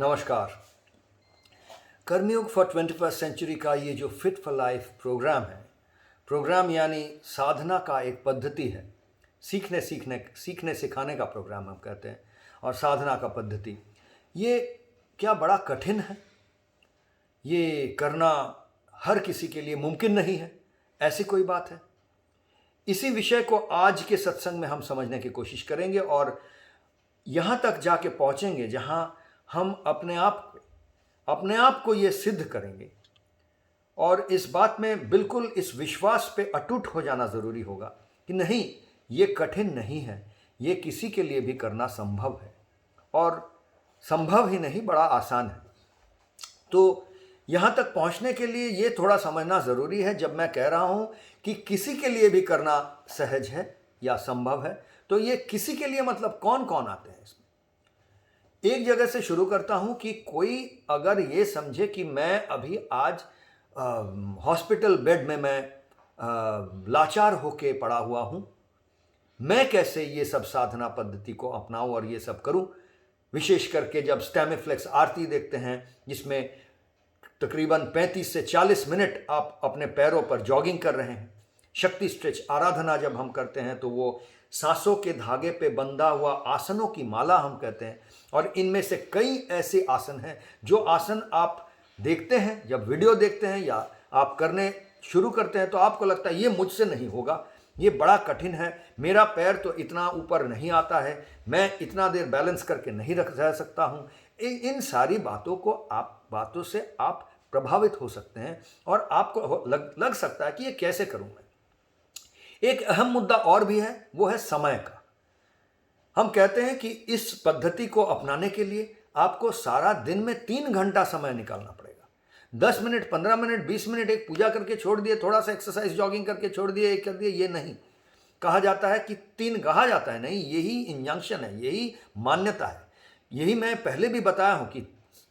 नमस्कार। कर्मयोग for 21st century का ये जो फिट फॉर लाइफ प्रोग्राम है, प्रोग्राम यानी साधना का एक पद्धति है। सीखने सिखाने का प्रोग्राम हम कहते हैं, और साधना का पद्धति ये क्या बड़ा कठिन है। ये करना हर किसी के लिए मुमकिन नहीं है, ऐसी कोई बात है। इसी विषय को आज के सत्संग में हम समझने की कोशिश करेंगे और यहाँ तक जाके पहुँचेंगे जहाँ हम अपने आप को ये सिद्ध करेंगे। और इस बात में बिल्कुल इस विश्वास पे अटूट हो जाना ज़रूरी होगा कि नहीं, ये कठिन नहीं है, ये किसी के लिए भी करना संभव है, और संभव ही नहीं, बड़ा आसान है। तो यहाँ तक पहुँचने के लिए ये थोड़ा समझना ज़रूरी है। जब मैं कह रहा हूँ कि किसी के लिए भी करना सहज है या संभव है, तो ये किसी के लिए मतलब कौन कौन आते हैं इसमें। एक जगह से शुरू करता हूँ कि कोई अगर ये समझे कि मैं अभी आज हॉस्पिटल बेड में मैं लाचार होके पड़ा हुआ हूँ, मैं कैसे ये सब साधना पद्धति को अपनाऊं और ये सब करूं। विशेष करके जब स्टैमिफ्लेक्स आरती देखते हैं, जिसमें तकरीबन 35 से 40 मिनट आप अपने पैरों पर जॉगिंग कर रहे हैं। शक्ति स्ट्रेच आराधना जब हम करते हैं तो वो सांसों के धागे पे बंधा हुआ आसनों की माला हम कहते हैं, और इनमें से कई ऐसे आसन हैं जो आसन आप देखते हैं, जब वीडियो देखते हैं या आप करने शुरू करते हैं तो आपको लगता है ये मुझसे नहीं होगा, ये बड़ा कठिन है, मेरा पैर तो इतना ऊपर नहीं आता है, मैं इतना देर बैलेंस करके नहीं रह सकता हूँ। इन सारी बातों से आप प्रभावित हो सकते हैं और आपको लग सकता है कि ये कैसे करूँ मैं। एक अहम मुद्दा और भी है, वो है समय का। हम कहते हैं कि इस पद्धति को अपनाने के लिए आपको सारा दिन में 3 घंटा समय निकालना पड़ेगा। 10 मिनट, 15 मिनट, 20 मिनट एक पूजा करके छोड़ दिए, थोड़ा सा एक्सरसाइज जॉगिंग करके छोड़ दिए, एक कर दिए, ये नहीं कहा जाता है कि 3 कहा जाता है, नहीं, यही इंजंक्शन है, यही मान्यता है। यही मैं पहले भी बताया हूँ कि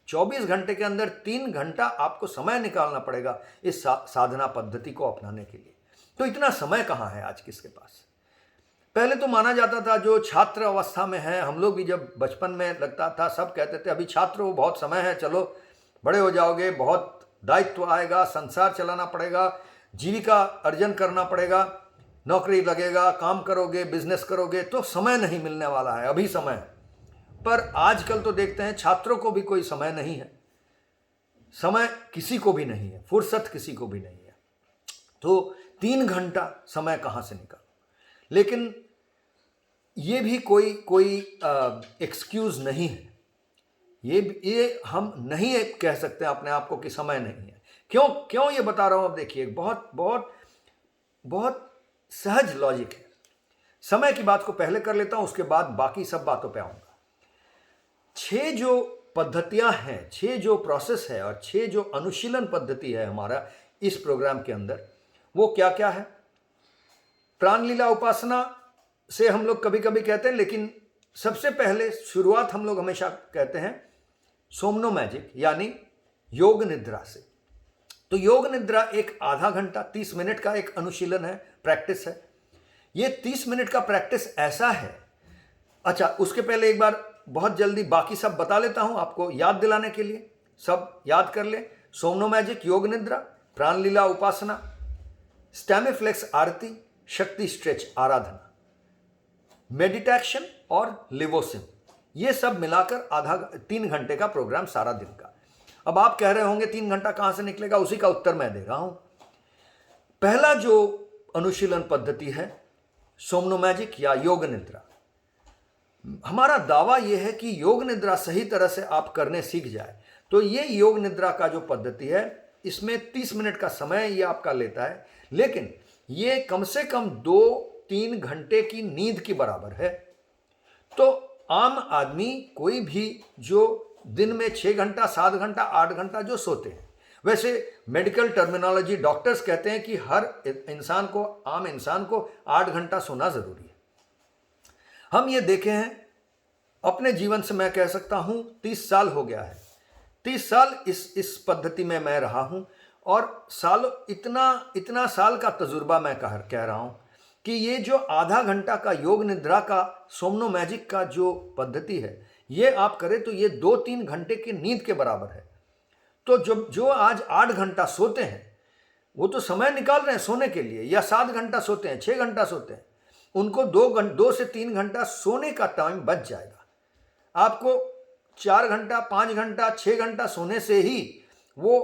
24 घंटे के अंदर 3 घंटा आपको समय निकालना पड़ेगा इस साधना पद्धति को अपनाने के लिए। तो इतना समय कहाँ है आज किसके पास। पहले तो माना जाता था जो छात्र अवस्था में है, हम लोग भी जब बचपन में लगता था, सब कहते थे अभी छात्र हो, बहुत समय है, चलो बड़े हो जाओगे, बहुत दायित्व आएगा, संसार चलाना पड़ेगा, जीविका अर्जन करना पड़ेगा, नौकरी लगेगा, काम करोगे, बिजनेस करोगे, तो समय नहीं मिलने वाला है, अभी समय है। पर आजकल तो देखते हैं छात्रों को भी कोई समय नहीं है, समय किसी को भी नहीं है, फुर्सत किसी को भी नहीं है। तो 3 घंटा समय कहाँ से निकालो। लेकिन ये भी कोई एक्सक्यूज नहीं है। ये हम नहीं कह सकते अपने आप को कि समय नहीं है। क्यों ये बता रहा हूं। अब देखिए, बहुत बहुत बहुत सहज लॉजिक है। समय की बात को पहले कर लेता हूं, उसके बाद बाकी सब बातों पे आऊंगा। 6 जो पद्धतियां हैं, 6 जो प्रोसेस है और 6 जो अनुशीलन पद्धति है हमारा इस प्रोग्राम के अंदर, वो क्या क्या है। प्राण लीला उपासना से हम लोग कभी कभी कहते हैं, लेकिन सबसे पहले शुरुआत हम लोग हमेशा कहते हैं सोमनो मैजिक यानी योग निद्रा से। तो योग निद्रा एक आधा घंटा 30 मिनट का एक अनुशीलन है, प्रैक्टिस है। ये 30 मिनट का प्रैक्टिस ऐसा है। अच्छा, उसके पहले एक बार बहुत जल्दी बाकी सब बता लेता हूं आपको याद दिलाने के लिए, सब याद कर ले। सोमनो मैजिक, योग निद्रा, प्राण लीला उपासना, स्टैमिफ्लेक्स आरती, शक्ति स्ट्रेच आराधना, मेडिटेशन और लिवोसिन, ये सब मिलाकर 3 घंटे का प्रोग्राम सारा दिन का। अब आप कह रहे होंगे 3 घंटा कहां से निकलेगा, उसी का उत्तर मैं दे रहा हूं। पहला जो अनुशीलन पद्धति है सोमनो मैजिक या योग निद्रा। हमारा दावा यह है कि योग निद्रा सही तरह से आप करने सीख जाए तो ये योग निद्रा का जो पद्धति है, इसमें 30 मिनट का समय ये आपका लेता है, लेकिन ये कम से कम 2-3 घंटे की नींद की बराबर है। तो आम आदमी कोई भी जो दिन में 6 घंटा, 7 घंटा, 8 घंटा जो सोते हैं, वैसे मेडिकल टर्मिनोलॉजी डॉक्टर्स कहते हैं कि हर इंसान को, आम इंसान को 8 घंटा सोना जरूरी है। हम ये देखे हैं अपने जीवन से, मैं कह सकता हूं 30 साल हो गया है। 30 साल इस पद्धति में मैं रहा हूं, और इतना साल का तजुर्बा मैं कह रहा हूं कि ये जो आधा घंटा का योग निद्रा का सोमनो मैजिक का जो पद्धति है, ये आप करें तो ये 2-3 घंटे की नींद के बराबर है। तो जो आज 8 घंटा सोते हैं, वो तो समय निकाल रहे हैं सोने के लिए, या 7 घंटा सोते हैं, 6 घंटा सोते हैं, उनको 2 से 3 घंटा सोने का टाइम बच जाएगा। आपको 4 घंटा, 5 घंटा, 6 घंटा सोने से ही, वो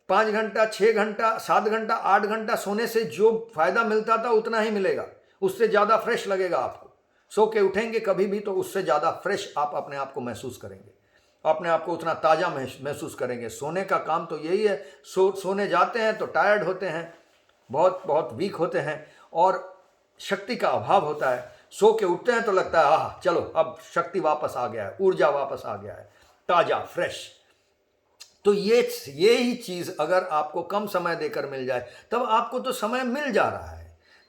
5 घंटा, 6 घंटा, 7 घंटा, 8 घंटा सोने से जो फायदा मिलता था उतना ही मिलेगा, उससे ज़्यादा फ्रेश लगेगा आपको। सो के उठेंगे कभी भी तो उससे ज़्यादा फ्रेश आप अपने आप को महसूस करेंगे, अपने आप को उतना ताज़ा महसूस करेंगे। सोने का काम तो यही है, सोने जाते हैं तो टायर्ड होते हैं, बहुत बहुत वीक होते हैं और शक्ति का अभाव होता है। सो के उठते हैं तो लगता है आह चलो अब शक्ति वापस आ गया है, ऊर्जा वापस आ गया है, ताज़ा फ्रेश। तो ये ही चीज़ अगर आपको कम समय देकर मिल जाए, तब आपको तो समय मिल जा रहा है।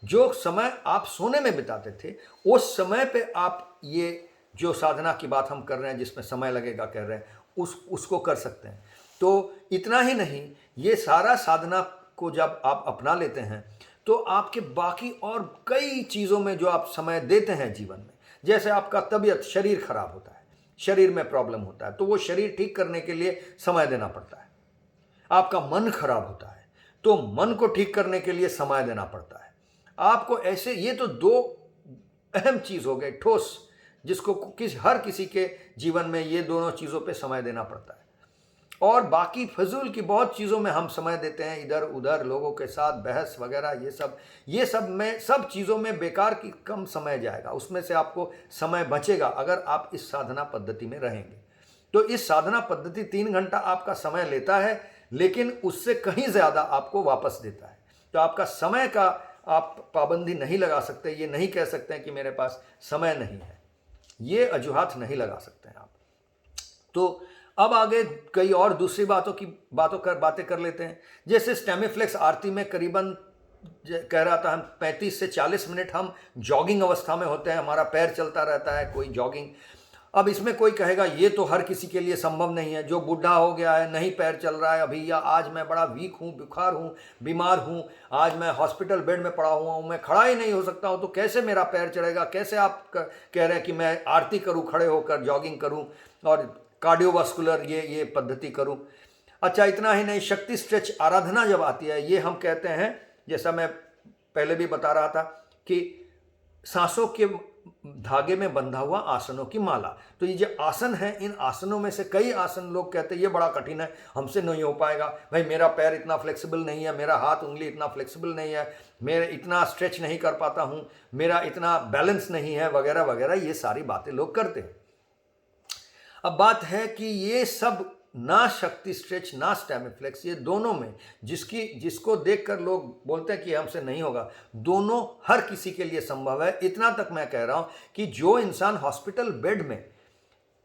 जो समय आप सोने में बिताते थे, उस समय पे आप ये जो साधना की बात हम कर रहे हैं, जिसमें समय लगेगा कह रहे हैं, उसको कर सकते हैं। तो इतना ही नहीं, ये सारा साधना को जब आप अपना लेते हैं तो आपके बाकी और कई चीज़ों में जो आप समय देते हैं जीवन में, जैसे आपका तबीयत, शरीर खराब होता है, शरीर में प्रॉब्लम होता है तो वो शरीर ठीक करने के लिए समय देना पड़ता है। आपका मन खराब होता है तो मन को ठीक करने के लिए समय देना पड़ता है आपको। ऐसे ये तो 2 अहम चीज़ हो गए, ठोस, जिसको हर किसी के जीवन में ये दोनों चीज़ों पे समय देना पड़ता है। और बाकी फजूल की बहुत चीज़ों में हम समय देते हैं, इधर उधर लोगों के साथ बहस वगैरह, सब चीज़ों में बेकार की कम समय जाएगा, उसमें से आपको समय बचेगा अगर आप इस साधना पद्धति में रहेंगे। तो इस साधना पद्धति 3 घंटा आपका समय लेता है, लेकिन उससे कहीं ज़्यादा आपको वापस देता है। तो आपका समय का आप पाबंदी नहीं लगा सकते, ये नहीं कह सकते हैं कि मेरे पास समय नहीं है, ये अजुहात नहीं लगा सकते हैं आप। तो अब आगे कई और दूसरी बातें कर लेते हैं। जैसे स्टेमीफ्लेक्स आरती में करीबन कह रहा था हम 35 से 40 मिनट हम जॉगिंग अवस्था में होते हैं, हमारा पैर चलता रहता है, कोई जॉगिंग। अब इसमें कोई कहेगा ये तो हर किसी के लिए संभव नहीं है, जो बूढ़ा हो गया है, नहीं पैर चल रहा है अभी, या आज मैं बड़ा वीक हूँ, बुखार हूँ, बीमार हूँ, आज मैं हॉस्पिटल बेड में पड़ा हुआ हूँ, मैं खड़ा ही नहीं हो सकता हूँ, तो कैसे मेरा पैर चलेगा? कैसे आप कह रहे हैं कि मैं आरती करूँ, खड़े होकर जॉगिंग करूँ और कार्डियोवास्कुलर ये पद्धति करूँ? अच्छा, इतना ही नहीं, शक्ति स्ट्रेच आराधना जब आती है, ये हम कहते हैं, जैसा मैं पहले भी बता रहा था कि सांसों के धागे में बंधा हुआ आसनों की माला। तो ये जो आसन है, इन आसनों में से कई आसन लोग कहते हैं ये बड़ा कठिन है, हमसे नहीं हो पाएगा, भाई मेरा पैर इतना फ्लेक्सिबल नहीं है, मेरा हाथ उंगली इतना फ्लेक्सिबल नहीं है, मैं इतना स्ट्रेच नहीं कर पाता हूँ, मेरा इतना बैलेंस नहीं है, वगैरह वगैरह, ये सारी बातें लोग करते हैं। अब बात है कि ये सब ना शक्ति स्ट्रेच ना स्टेमीफ्लेक्स, ये दोनों में जिसको देखकर लोग बोलते हैं कि हमसे नहीं होगा, दोनों हर किसी के लिए संभव है। इतना तक मैं कह रहा हूं कि जो इंसान हॉस्पिटल बेड में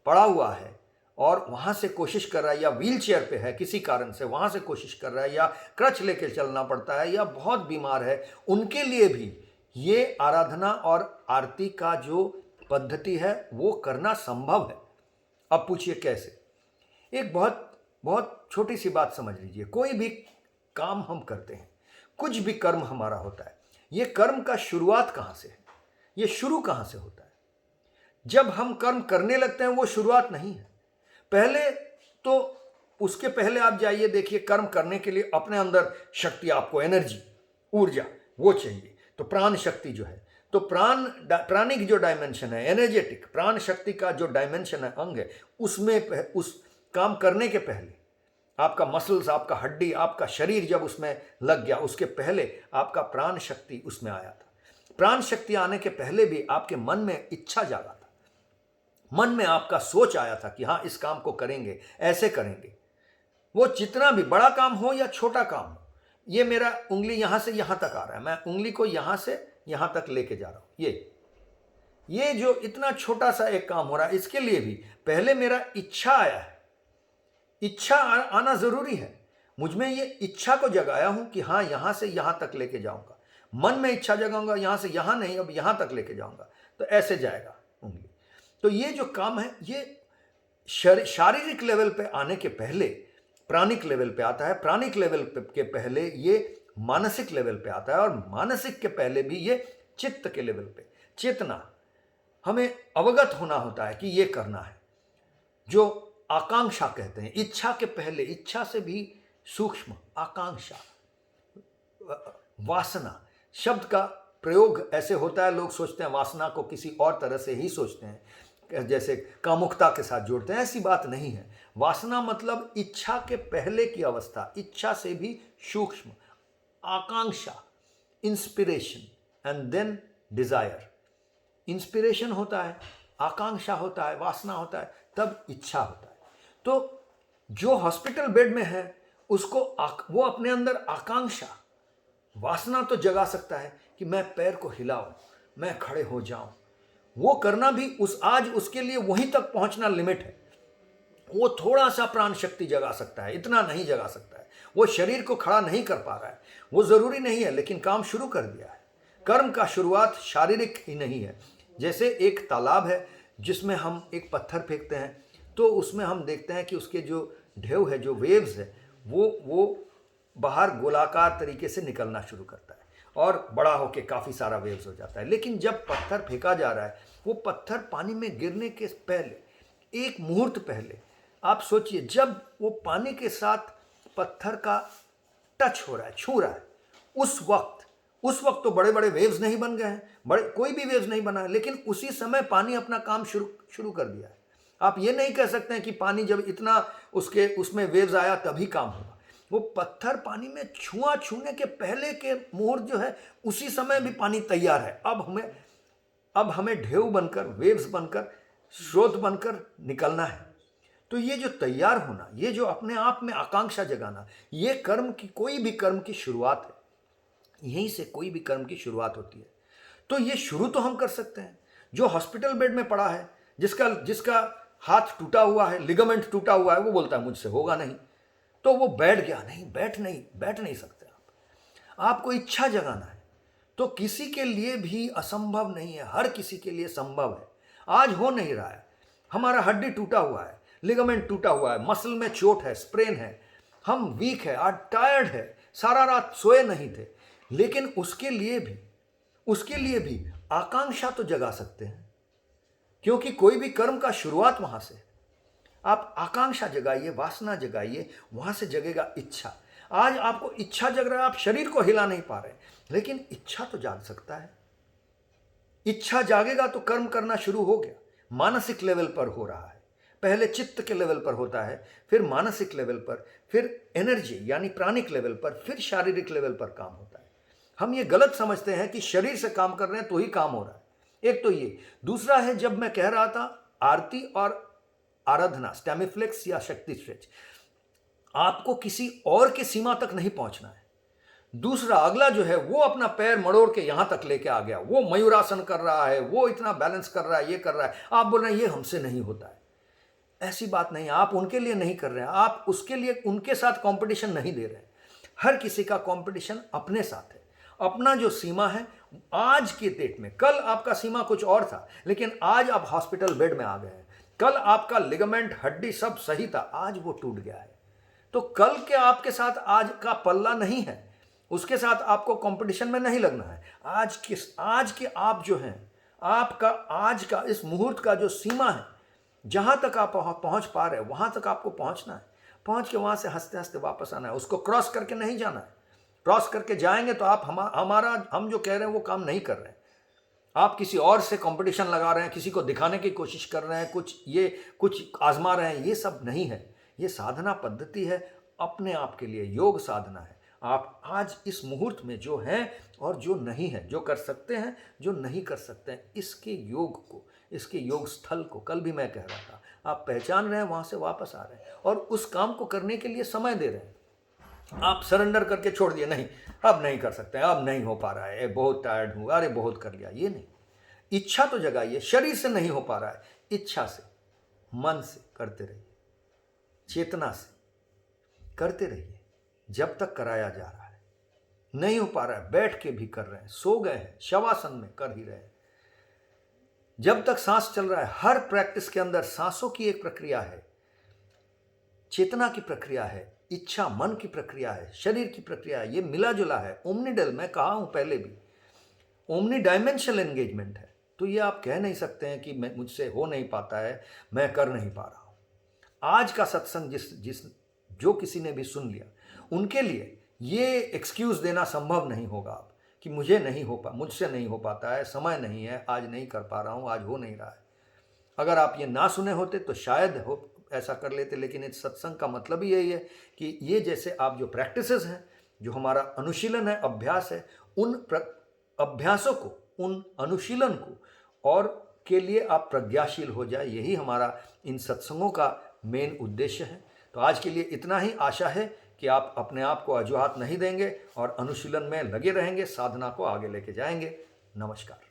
पड़ा हुआ है और वहां से कोशिश कर रहा है, या व्हील चेयर पे है किसी कारण से, वहां से कोशिश कर रहा है, या क्रच लेके चलना पड़ता है, या बहुत बीमार है, उनके लिए भी ये आराधना और आरती का जो पद्धति है वो करना संभव है। अब पूछिए कैसे? एक बहुत बहुत छोटी सी बात समझ लीजिए। कोई भी काम हम करते हैं, कुछ भी कर्म हमारा होता है, ये कर्म का शुरुआत कहाँ से है, ये शुरू कहाँ से होता है? जब हम कर्म करने लगते हैं वो शुरुआत नहीं है। पहले तो उसके पहले आप जाइए, देखिए कर्म करने के लिए अपने अंदर शक्ति, आपको एनर्जी, ऊर्जा वो चाहिए। तो प्राण शक्ति जो है, तो प्राणिक जो डायमेंशन है, एनर्जेटिक प्राण शक्ति का जो डायमेंशन है, अंग है, उसमें उस काम करने के पहले आपका मसल्स, आपका हड्डी, आपका शरीर जब उसमें लग गया, उसके पहले आपका प्राण शक्ति उसमें आया था। प्राण शक्ति आने के पहले भी आपके मन में इच्छा जागा था, मन में आपका सोच आया था कि हाँ इस काम को करेंगे, ऐसे करेंगे। वो जितना भी बड़ा काम हो या छोटा काम हो, ये मेरा उंगली यहाँ से यहाँ तक आ रहा है, मैं उंगली को यहाँ से यहाँ तक लेके जा रहा हूँ, ये जो इतना छोटा सा एक काम हो रहा है, इसके लिए भी पहले मेरा इच्छा आया है। इच्छा आना जरूरी है। मुझ में ये इच्छा को जगाया हूं कि हाँ यहां से यहां तक लेके जाऊंगा, मन में इच्छा जगाऊंगा, यहां से यहां नहीं, अब यहां तक लेके जाऊंगा, तो ऐसे जाएगा उंगली। तो ये जो काम है, ये शारीरिक लेवल पे आने के पहले प्राणिक लेवल पे आता है, प्राणिक लेवल के पहले ये मानसिक लेवल पे आता है, और मानसिक के पहले भी ये चित्त के लेवल पे, चेतना, हमें अवगत होना होता है कि ये करना है। जो आकांक्षा कहते हैं, इच्छा के पहले, इच्छा से भी सूक्ष्म आकांक्षा, वासना शब्द का प्रयोग ऐसे होता है, लोग सोचते हैं वासना को किसी और तरह से ही सोचते हैं, जैसे कामुकता के साथ जोड़ते हैं। ऐसी बात नहीं है। वासना मतलब इच्छा के पहले की अवस्था, इच्छा से भी सूक्ष्म आकांक्षा, inspiration and then desire. Inspiration होता है, आकांक्षा होता है, वासना होता है, तब इच्छा होता है। तो जो हॉस्पिटल बेड में है उसको वो अपने अंदर आकांक्षा, वासना तो जगा सकता है कि मैं पैर को हिलाऊं, मैं खड़े हो जाऊं। वो करना भी आज उसके लिए वहीं तक पहुंचना लिमिट है। वो थोड़ा सा प्राण शक्ति जगा सकता है, इतना नहीं जगा सकता है। वो शरीर को खड़ा नहीं कर पा रहा है, वो जरूरी नहीं है, लेकिन काम शुरू कर दिया है। कर्म का शुरुआत शारीरिक ही नहीं है। जैसे एक तालाब है जिसमें हम एक पत्थर फेंकते हैं, तो उसमें हम देखते हैं कि उसके जो ढेव है, जो वेव्स है, वो बाहर गोलाकार तरीके से निकलना शुरू करता है और बड़ा होके काफ़ी सारा वेव्स हो जाता है। लेकिन जब पत्थर फेंका जा रहा है, वो पत्थर पानी में गिरने के पहले, एक मुहूर्त पहले, आप सोचिए, जब वो पानी के साथ पत्थर का टच हो रहा है, छू रहा है, उस वक्त तो बड़े बड़े वेव्स नहीं बन गए हैं, कोई भी वेव्स नहीं बना है, लेकिन उसी समय पानी अपना काम शुरू कर दिया है। आप ये नहीं कह सकते हैं कि पानी जब इतना उसमें वेव्स आया तभी काम होगा। वो पत्थर पानी में छूने के पहले के मुहूर्त जो है, उसी समय भी पानी तैयार है। अब हमें ढेव बनकर, वेव्स बनकर, स्रोत बनकर निकलना है। तो ये जो तैयार होना, ये जो अपने आप में आकांक्षा जगाना, ये कोई भी कर्म की शुरुआत है। यहीं से कोई भी कर्म की शुरुआत होती है। तो ये शुरू तो हम कर सकते हैं। जो हॉस्पिटल बेड में पड़ा है, जिसका हाथ टूटा हुआ है, लिगामेंट टूटा हुआ है, वो बोलता है मुझसे होगा नहीं, तो वो बैठ गया। नहीं, बैठ नहीं सकते आपको इच्छा जगाना है। तो किसी के लिए भी असंभव नहीं है, हर किसी के लिए संभव है। आज हो नहीं रहा है, हमारा हड्डी टूटा हुआ है, लिगामेंट टूटा हुआ है, मसल में चोट है, स्प्रेन है, हम वीक है, आज टायर्ड है, सारा रात सोए नहीं थे, लेकिन उसके लिए भी आकांक्षा तो जगा सकते हैं, क्योंकि कोई भी कर्म का शुरुआत वहां से। आप आकांक्षा जगाइए, वासना जगाइए, वहां से जगेगा इच्छा। आज आपको इच्छा जग रहा है, आप शरीर को हिला नहीं पा रहे, लेकिन इच्छा तो जाग सकता है। इच्छा जागेगा तो कर्म करना शुरू हो गया। मानसिक लेवल पर हो रहा है, पहले चित्त के लेवल पर होता है, फिर मानसिक लेवल पर, फिर एनर्जी यानी प्राणिक लेवल पर, फिर शारीरिक लेवल पर काम होता है। हम ये गलत समझते हैं कि शरीर से काम कर रहे हैं तो ही काम हो रहा है। एक तो ये, दूसरा है, जब मैं कह रहा था आरती और आराधना, स्टैमिफ्लेक्स या शक्ति स्ट्रेच, आपको किसी और के सीमा तक नहीं पहुंचना है। दूसरा, अगला जो है वो अपना पैर मड़ोड़ के यहां तक लेके आ गया, वो मयूरासन कर रहा है, वो इतना बैलेंस कर रहा है, ये कर रहा है, आप बोल रहे हैं ये हमसे नहीं होता है। ऐसी बात नहीं, आप उनके लिए नहीं कर रहे हैं, आप उसके लिए उनके साथ कंपटीशन नहीं दे रहे हैं। हर किसी का कंपटीशन अपने साथ है। अपना जो सीमा है आज के डेट में, कल आपका सीमा कुछ और था, लेकिन आज आप हॉस्पिटल बेड में आ गए हैं। कल आपका लिगामेंट, हड्डी सब सही था, आज वो टूट गया है। तो कल के आपके साथ आज का पल्ला नहीं है, उसके साथ आपको कंपटीशन में नहीं लगना है। आज के आप जो हैं, आपका आज का इस मुहूर्त का जो सीमा है, जहां तक आप पहुंच पा रहे हैं वहां तक आपको पहुंचना है। पहुंच के वहां से हंसते हंसते वापस आना है, उसको क्रॉस करके नहीं जाना है। क्रॉस करके जाएंगे तो आप हम जो कह रहे हैं वो काम नहीं कर रहे हैं। आप किसी और से कंपटीशन लगा रहे हैं, किसी को दिखाने की कोशिश कर रहे हैं, कुछ आजमा रहे हैं, ये सब नहीं है। ये साधना पद्धति है, अपने आप के लिए योग साधना है। आप आज इस मुहूर्त में जो हैं और जो नहीं है, जो कर सकते हैं, जो नहीं कर सकते हैं, इसके योग स्थल को, कल भी मैं कह रहा था, आप पहचान रहे हैं, वहां से वापस आ रहे हैं और उस काम को करने के लिए समय दे रहे हैं। आप सरेंडर करके छोड़ दिए, नहीं अब नहीं कर सकते, अब नहीं हो पा रहा है, बहुत टायर्ड हूँ, अरे बहुत कर लिया, ये नहीं। इच्छा तो जगाइए, शरीर से नहीं हो पा रहा है, इच्छा से, मन से करते रहिए, चेतना से करते रहिए, जब तक कराया जा रहा है। नहीं हो पा रहा है, बैठ के भी कर रहे हैं, सो गए हैं, शवासन में कर ही रहे हैं, जब तक सांस चल रहा है। हर प्रैक्टिस के अंदर सांसों की एक प्रक्रिया है, चेतना की प्रक्रिया है, इच्छा मन की प्रक्रिया है, शरीर की प्रक्रिया है, ये मिला जुला है। ओमनीडल, मैं कहा हूं पहले भी, ओमनी डायमेंशनल एंगेजमेंट है। तो ये आप कह नहीं सकते हैं कि मुझसे हो नहीं पाता है, मैं कर नहीं पा रहा हूं। आज का सत्संग जो किसी ने भी सुन लिया, उनके लिए ये एक्सक्यूज़ देना संभव नहीं होगा अब कि मुझसे नहीं हो पाता है, समय नहीं है, आज नहीं कर पा रहा हूँ, आज हो नहीं रहा है। अगर आप ये ना सुने होते तो शायद हो ऐसा कर लेते, लेकिन इस सत्संग का मतलब ही यही है कि ये जैसे आप जो प्रैक्टिसेस हैं, जो हमारा अनुशीलन है, अभ्यास है, उन अभ्यासों को, उन अनुशीलन को और के लिए आप प्रज्ञाशील हो जाए, यही हमारा इन सत्संगों का मेन उद्देश्य है। तो आज के लिए इतना ही। आशा है कि आप अपने आप को अजुहात नहीं देंगे और अनुशीलन में लगे रहेंगे, साधना को आगे लेके जाएंगे। नमस्कार।